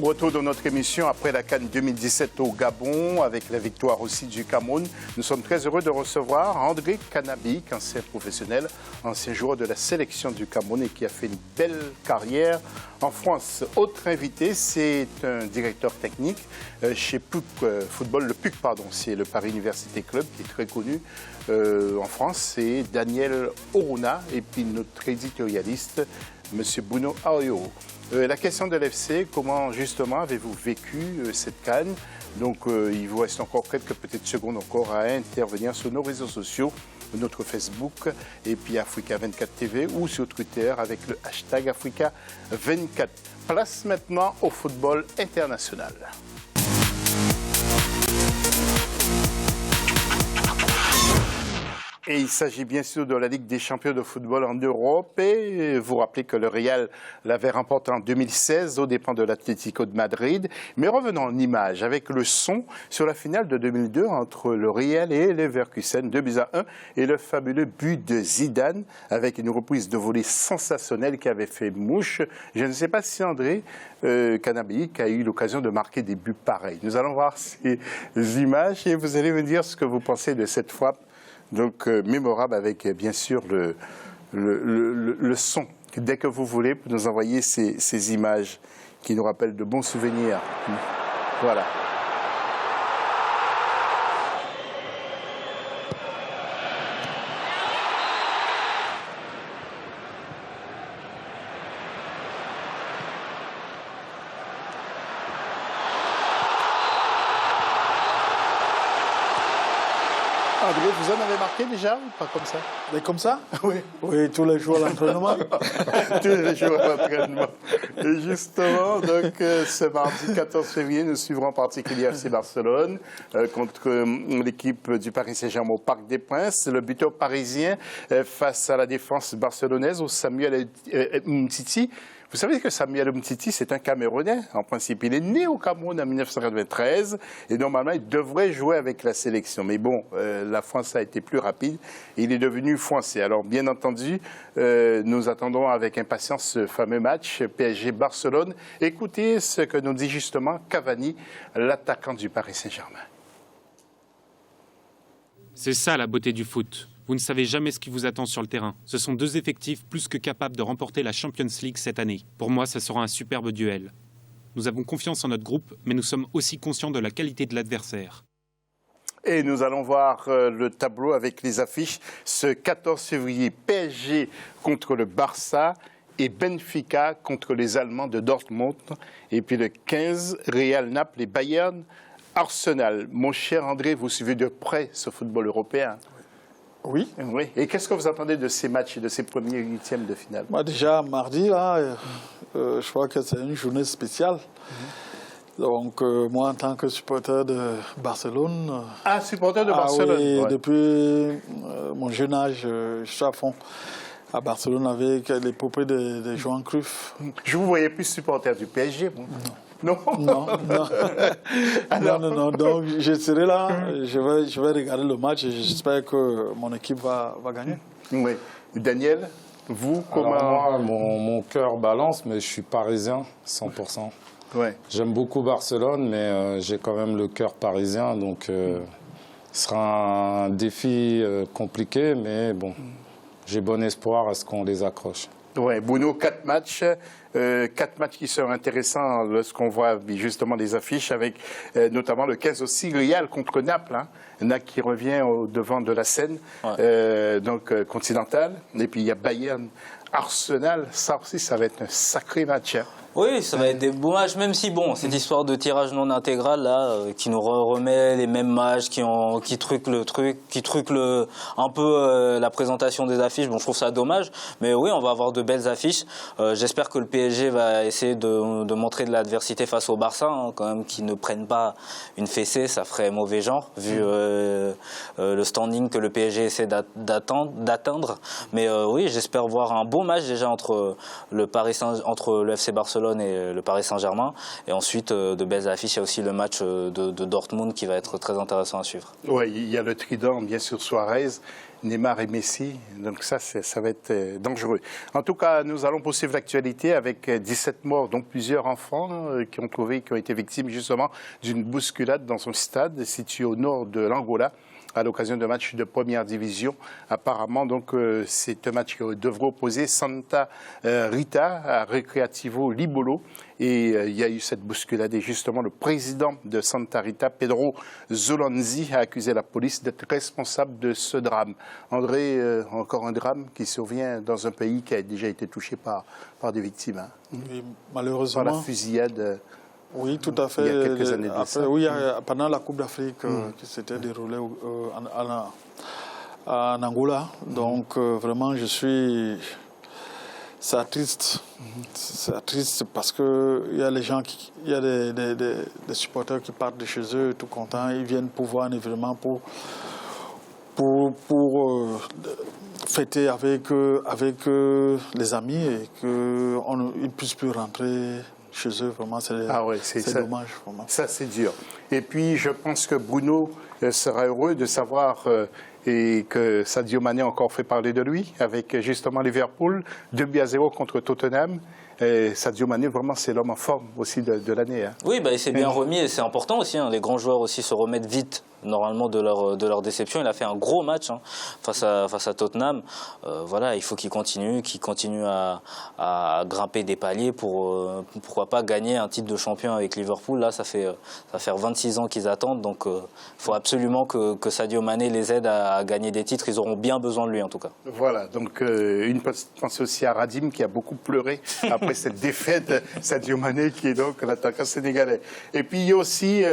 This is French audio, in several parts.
retour de notre émission après la CAN 2017 au Gabon, avec la victoire aussi du Cameroun. Nous sommes très heureux de recevoir André Kanabi, ancien professionnel, ancien joueur de la sélection du Cameroun et qui a fait une belle carrière en France. Autre invité, c'est un directeur technique chez PUC Football, le PUC, pardon, c'est le Paris Université Club qui est très connu en France. C'est Daniel Oruna et puis notre éditorialiste, M. Bruno Ario. La question de l'FC, comment justement avez-vous vécu cette CAN? Donc il vous reste encore quelques petites secondes encore à intervenir sur nos réseaux sociaux, notre Facebook et puis Africa 24 TV ou sur Twitter avec le hashtag Africa 24. Place maintenant au football international. Et il s'agit bien sûr de la Ligue des champions de football en Europe. Et vous rappelez que le Real l'avait remporté en 2016 aux dépens de l'Atlético de Madrid. Mais revenons en images avec le son sur la finale de 2002 entre le Real et Leverkusen, 2-1. Et le fabuleux but de Zidane avec une reprise de volée sensationnelle qui avait fait mouche. Je ne sais pas si André Kanabi a eu l'occasion de marquer des buts pareils. Nous allons voir ces images et vous allez me dire ce que vous pensez de cette frappe. Donc, mémorable avec, bien sûr, le son. Dès que vous voulez, pour nous envoyer ces images qui nous rappellent de bons souvenirs. Voilà. André, vous en avez marqué déjà ou pas comme ça? Mais comme ça? Oui. Oui, tous les jours à l'entraînement. Tous les jours à l'entraînement. Et justement, donc, ce mardi 14 février, nous suivrons en particulier FC Barcelone contre l'équipe du Paris Saint-Germain au Parc des Princes. Le buteur parisien face à la défense barcelonaise au Samuel Umtiti. Vous savez que Samuel Umtiti, c'est un Camerounais, en principe. Il est né au Cameroun en 1993 et normalement, il devrait jouer avec la sélection. Mais bon, la France a été plus rapide et il est devenu français. Alors, bien entendu, nous attendons avec impatience ce fameux match PSG-Barcelone. Écoutez ce que nous dit justement Cavani, l'attaquant du Paris Saint-Germain. C'est ça la beauté du foot. Vous ne savez jamais ce qui vous attend sur le terrain. Ce sont deux effectifs plus que capables de remporter la Champions League cette année. Pour moi, ça sera un superbe duel. Nous avons confiance en notre groupe, mais nous sommes aussi conscients de la qualité de l'adversaire. Et nous allons voir le tableau avec les affiches. Ce 14 février, PSG contre le Barça et Benfica contre les Allemands de Dortmund. Et puis le 15, Real Naples et Bayern, Arsenal. Mon cher André, vous suivez de près ce football européen. Oui. Oui. Et qu'est-ce que vous attendez de ces matchs et de ces premiers huitièmes de finale? Moi, déjà, mardi, là, je crois que c'est une journée spéciale. Donc, moi, en tant que supporter de Barcelone... Ah, supporter de Barcelone. Oui, ouais. Depuis mon jeune âge, je suis à fond à Barcelone avec l'épopée de Johan Cruyff. Je vous voyais plus supporter du PSG, moi. Non. Non, non. Alors... non. Donc, je serai là, je vais regarder le match et j'espère que mon équipe va gagner. Oui. Daniel, vous, comment... Alors moi, mon cœur balance, mais je suis parisien, 100%. Ouais. J'aime beaucoup Barcelone, mais j'ai quand même le cœur parisien, donc ce sera un défi compliqué, mais bon, j'ai bon espoir à ce qu'on les accroche. Oui, Bruno, 4 matchs. 4 matchs qui seront intéressants lorsqu'on voit justement les affiches avec notamment le 15 aussi, Real contre Naples. Hein. Naples qui revient au devant de la scène, donc continentale. Et puis il y a Bayern, Arsenal. Ça aussi, ça va être un sacré match. Hein. Oui, ça va être des beaux matchs, même si, bon, cette histoire de tirage non intégral, là, qui nous remet les mêmes matchs, qui truque le truc, qui truque un peu la présentation des affiches. Bon, je trouve ça dommage, mais oui, on va avoir de belles affiches. J'espère que le PSG va essayer de montrer de l'adversité face au Barça, hein, quand même, qu'ils ne prennent pas une fessée, ça ferait mauvais genre, vu le standing que le PSG essaie d'atteindre. Mais oui, j'espère voir un beau match déjà entre le FC Barcelone et le Paris Saint-Germain. Et ensuite, de belles affiches. Il y a aussi le match de Dortmund qui va être très intéressant à suivre. Oui, il y a le trident, bien sûr, Suarez Neymar et Messi. Donc ça va être dangereux. En tout cas, nous allons poursuivre l'actualité avec 17 morts, dont plusieurs enfants qui ont été victimes justement d'une bousculade dans un stade situé au nord de l'Angola, à l'occasion d'un match de première division. Apparemment, donc, c'est un match qui devrait opposer Santa Rita à Recreativo Libolo. Et il y a eu cette bousculade. Et justement, le président de Santa Rita, Pedro Zolanzi, a accusé la police d'être responsable de ce drame. André, encore un drame qui survient dans un pays qui a déjà été touché par des victimes. Hein. Oui, malheureusement. Par la fusillade. Oui, tout à fait. Il y a quelques années de ça. Oui, pendant la Coupe d'Afrique qui s'était déroulée en Angola. Donc, vraiment, c'est triste. C'est triste parce qu'il y a il y a des supporters qui partent de chez eux tout contents. Ils viennent pour voir un événement, pour fêter avec les amis et qu'ils ne puissent plus rentrer chez eux. Vraiment, c'est dommage. Vraiment. Ça, c'est dur. Et puis, je pense que Bruno sera heureux de savoir et que Sadio Mané a encore fait parler de lui avec justement Liverpool, 2-0 contre Tottenham. Et Sadio Mané, vraiment, c'est l'homme en forme aussi de l'année. Hein. Oui, il s'est bien remis et c'est important aussi. Hein. Les grands joueurs aussi se remettent vite, normalement, de leur déception. Il a fait un gros match face à Tottenham. Voilà, il faut qu'il continue à grimper des paliers pour, pourquoi pas, gagner un titre de champion avec Liverpool. Là, ça fait 26 ans qu'ils attendent. Donc, il faut absolument que Sadio Mané les aide à gagner des titres. Ils auront bien besoin de lui, en tout cas. Voilà, donc une pensée aussi à Radim qui a beaucoup pleuré après cette défaite, Sadio Mané qui est donc l'attaquant sénégalais. Et puis il y a aussi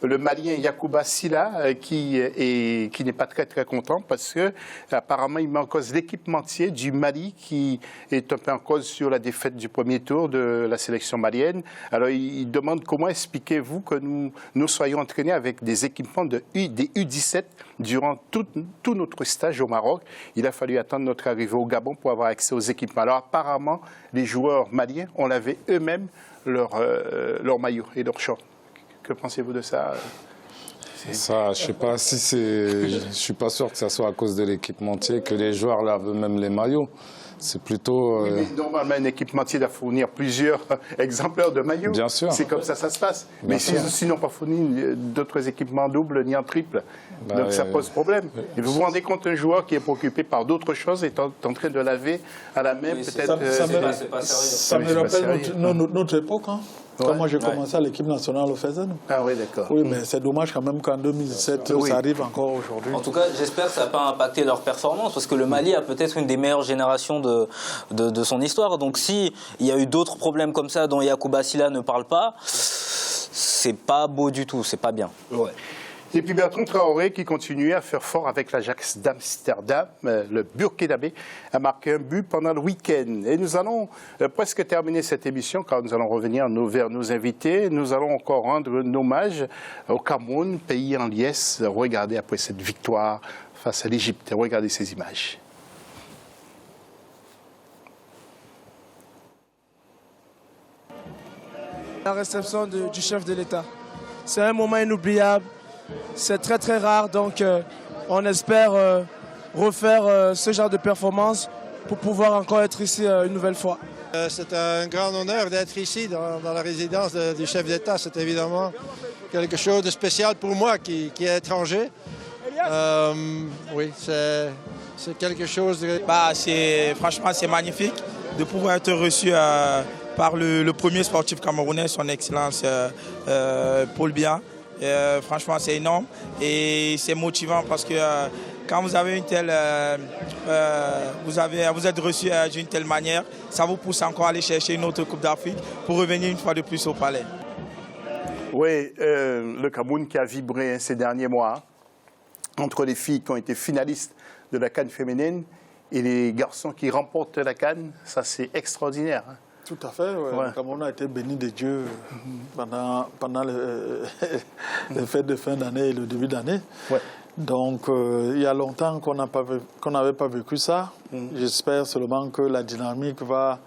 le Malien Yacouba Sylla qui n'est pas très très content parce que apparemment il met en cause l'équipementier du Mali qui est un peu en cause sur la défaite du premier tour de la sélection malienne. Alors il demande comment expliquez-vous que nous soyons entraînés avec des équipements des U17 durant tout notre stage au Maroc. Il a fallu attendre notre arrivée au Gabon pour avoir accès aux équipements. Alors apparemment les joueurs maliens ont lavé eux-mêmes leur maillot et leur short. Que pensez-vous de ça? Ça, je sais pas si je suis pas sûr que ça soit à cause de l'équipementier que les joueurs lavent eux-mêmes les maillots. C'est plutôt... Oui, mais normalement, un équipementier doit fournir plusieurs exemplaires de maillots. Bien sûr. C'est comme ça se passe. Mais s'ils n'ont pas fourni d'autres équipements en double ni en triple, donc ça pose problème. Et vous vous rendez compte, un joueur qui est préoccupé par d'autres choses est en train de laver à la main, peut-être... Ça me rappelle notre époque, hein. Quand moi j'ai commencé à l'équipe nationale au faisait. Ah oui, d'accord. Oui, mais c'est dommage quand même qu'en 2017, ça arrive encore aujourd'hui. En tout cas, j'espère que ça n'a pas impacté leur performance, parce que le Mali a peut-être une des meilleures générations de son histoire. Donc s'il y a eu d'autres problèmes comme ça dont Yacouba Sylla ne parle pas, c'est pas beau du tout, c'est pas bien. Ouais. Et puis Bertrand Traoré qui continue à faire fort avec l'Ajax d'Amsterdam. Le Burkinabé a marqué un but pendant le week-end. Et nous allons presque terminer cette émission car nous allons revenir vers nos invités. Nous allons encore rendre un hommage au Cameroun, pays en liesse. Regardez après cette victoire face à l'Égypte. Regardez ces images. La réception du chef de l'État. C'est un moment inoubliable. C'est très très rare, donc on espère refaire ce genre de performance pour pouvoir encore être ici une nouvelle fois. C'est un grand honneur d'être ici dans la résidence du chef d'État. C'est évidemment quelque chose de spécial pour moi qui est étranger. Oui, c'est quelque chose de... Franchement, c'est magnifique de pouvoir être reçu par le premier sportif camerounais, son Excellence Paul Biya. Franchement, c'est énorme et c'est motivant parce que quand vous avez une telle, vous êtes reçu d'une telle manière, ça vous pousse encore à aller chercher une autre Coupe d'Afrique pour revenir une fois de plus au palais. Oui, le Cameroun qui a vibré ces derniers mois entre les filles qui ont été finalistes de la CAN féminine et les garçons qui remportent la CAN, ça c'est extraordinaire. Hein. Tout à fait. Ouais. Le Cameroun a été béni de Dieu pendant les fêtes de fin d'année et le début d'année. Ouais. Donc, il y a longtemps qu'on n'avait pas vécu ça. J'espère seulement que la dynamique va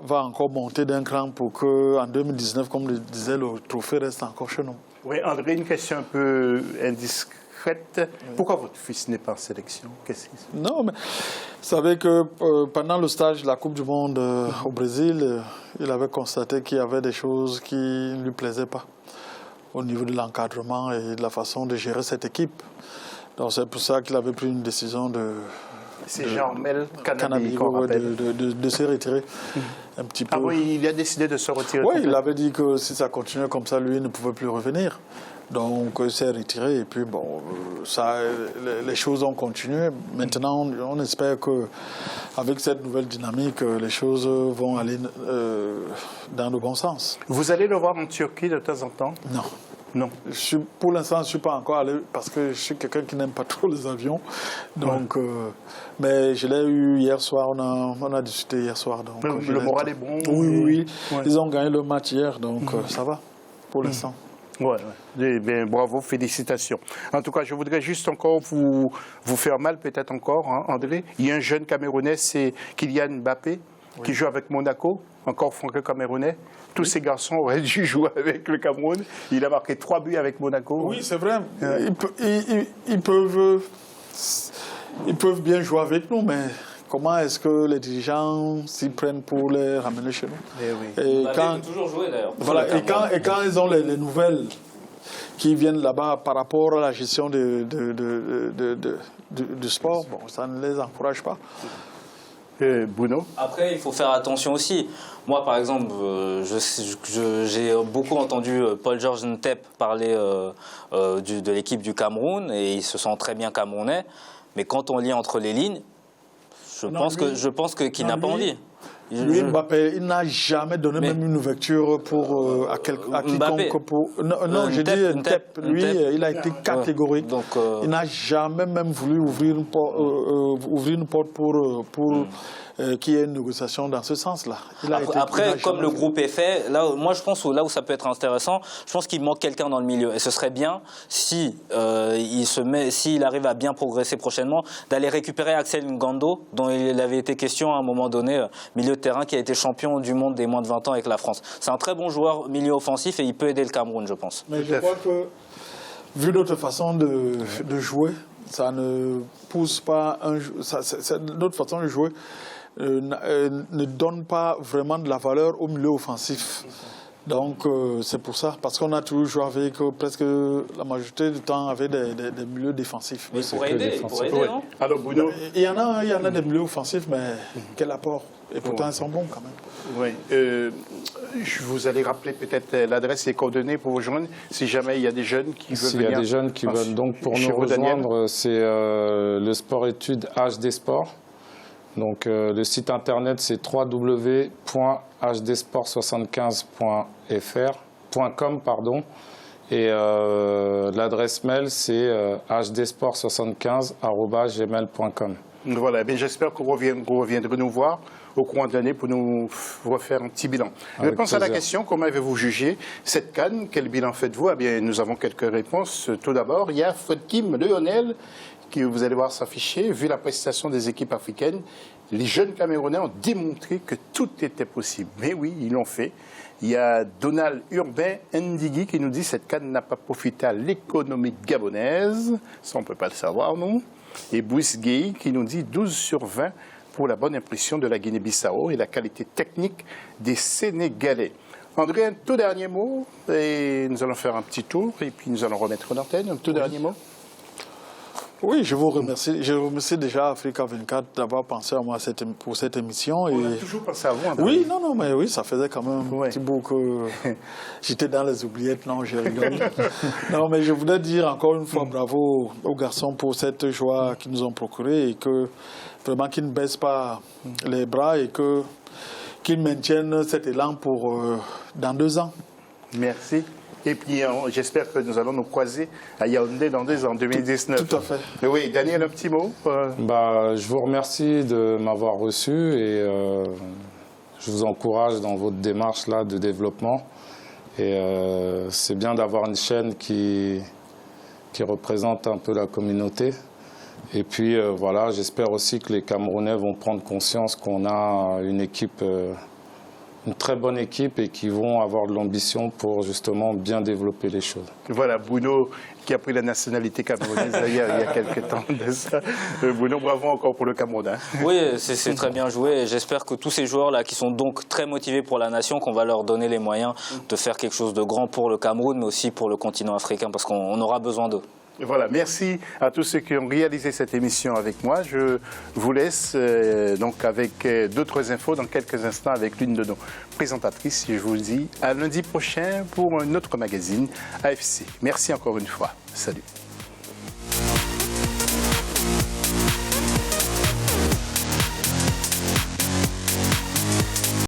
encore monter d'un cran pour qu'en 2019, comme le disait, le trophée reste encore chez nous. Oui, André, une question un peu indiscrète retraite. Pourquoi votre fils n'est pas en sélection? Non, mais vous savez que pendant le stage de la Coupe du Monde au Brésil, il avait constaté qu'il y avait des choses qui ne lui plaisaient pas au niveau de l'encadrement et de la façon de gérer cette équipe. Donc c'est pour ça qu'il avait pris une décision de... C'est Jean-Mel Canabi, de se retirer un petit peu. Ah oui, il a décidé de se retirer. Oui, il avait dit que si ça continuait comme ça, lui ne pouvait plus revenir. Donc il s'est retiré et puis bon, les choses ont continué. Maintenant, on espère qu'avec cette nouvelle dynamique, les choses vont aller dans le bon sens. Vous allez le voir en Turquie de temps en temps? Non. Non. Pour l'instant, je ne suis pas encore allé parce que je suis quelqu'un qui n'aime pas trop les avions. Donc, mais je l'ai eu hier soir, on a discuté hier soir. Donc, le moral est bon? Oui. Ouais. Ils ont gagné le match hier, donc ça va pour l'instant. Ouais. Bien, bravo, félicitations. En tout cas, je voudrais juste encore vous faire mal, peut-être encore, hein, André. Il y a un jeune Camerounais, c'est Kylian Mbappé, qui joue avec Monaco, encore franco-camerounais. Tous ces garçons auraient dû jouer avec le Cameroun. Il a marqué 3 buts avec Monaco. Oui, c'est vrai. Ils peuvent bien jouer avec nous, mais comment est-ce que les dirigeants s'y prennent pour les ramener chez nous? Et quand, toujours joué d'ailleurs. Voilà, et quand ils ont les nouvelles qui viennent là-bas par rapport à la gestion du sport, bon, ça ne les encourage pas. Bruno? Après, il faut faire attention aussi. Moi, par exemple, j'ai beaucoup entendu Paul-Georges Ntep parler de l'équipe du Cameroun et il se sent très bien camerounais. Mais quand on lit entre les lignes, je pense qu'il n'a pas envie. Lui, Mbappé, il n'a jamais donné même une ouverture à quiconque. Non, je dis Ntep. Lui, il a été catégorique. Donc, il n'a jamais même voulu ouvrir une porte pour qu'il y ait une négociation dans ce sens-là. Après, comme le groupe est fait, là, moi je pense là où ça peut être intéressant, je pense qu'il manque quelqu'un dans le milieu. Et ce serait bien s'il arrive à bien progresser prochainement, d'aller récupérer Axel Ngando, dont il avait été question à un moment donné, milieu de terrain qui a été champion du monde des moins de 20 ans avec la France. C'est un très bon joueur milieu offensif et il peut aider le Cameroun, je pense. Mais je crois que, vu notre façon de jouer, ça ne pousse pas notre façon de jouer ne donne pas vraiment de la valeur au milieu offensif. Donc c'est pour ça, parce qu'on a toujours joué avec presque la majorité du temps avec des milieux défensifs. Mais il pourrait aider, non? Alors, Bruno, il y en a des milieux offensifs, mais quel apport? Et pourtant, ils sont bons quand même. Oui. Vous allez rappeler peut-être l'adresse et les coordonnées pour vous joindre, si jamais il y a des jeunes qui veulent venir. S'il y a des jeunes qui veulent donc pour nous rejoindre, c'est le sport études HD Sport. Donc le site internet c'est www.hdsport75.com et l'adresse mail c'est hdsport75@gmail.com. Voilà, j'espère que vous reviendrez nous voir au courant de l'année pour nous refaire un petit bilan. Réponse à la question, comment avez-vous jugé cette CAN? Quel bilan faites-vous? Eh bien, nous avons quelques réponses. Tout d'abord, il y a Fredkim Lionel, qui vous allez voir s'afficher. Vu la prestation des équipes africaines, les jeunes Camerounais ont démontré que tout était possible. Mais oui, ils l'ont fait. Il y a Donald Urbain Ndigui qui nous dit que cette CAN n'a pas profité à l'économie gabonaise. Ça, on ne peut pas le savoir, non? Et Bouis Gueye qui nous dit 12 sur 20 pour la bonne impression de la Guinée-Bissau et la qualité technique des Sénégalais. André, un tout dernier mot, et nous allons faire un petit tour, et puis nous allons remettre l'antenne. Un tout dernier mot. Oui, je vous remercie. Je remercie déjà Africa 24 d'avoir pensé à moi pour cette émission. On a toujours pensé à vous, André. Oui, mais oui, ça faisait quand même un petit bout que j'étais dans les oubliettes. Non, je rigole. Non, mais je voudrais dire encore une fois bravo aux garçons pour cette joie qu'ils nous ont procurée et que vraiment qu'ils ne baissent pas les bras et qu'ils maintiennent cet élan pour dans 2 ans. Merci. Et puis, j'espère que nous allons nous croiser à Yaoundé dans 2 ans, en 2019. Tout à fait. Oui, Daniel, un petit mot Je vous remercie de m'avoir reçu et je vous encourage dans votre démarche là, de développement. Et c'est bien d'avoir une chaîne qui représente un peu la communauté. Et puis, voilà, j'espère aussi que les Camerounais vont prendre conscience qu'on a une équipe une très bonne équipe et qui vont avoir de l'ambition pour justement bien développer les choses. Voilà, Bruno qui a pris la nationalité camerounaise d'ailleurs il y a quelques temps de ça. Bruno, bravo encore pour le Cameroun. Hein. Oui, c'est très bien joué et j'espère que tous ces joueurs-là qui sont donc très motivés pour la nation, qu'on va leur donner les moyens de faire quelque chose de grand pour le Cameroun, mais aussi pour le continent africain, parce qu'on aura besoin d'eux. Voilà, merci à tous ceux qui ont réalisé cette émission avec moi. Je vous laisse donc avec d'autres infos dans quelques instants avec l'une de nos présentatrices. Je vous dis à lundi prochain pour un autre magazine AFC. Merci encore une fois. Salut.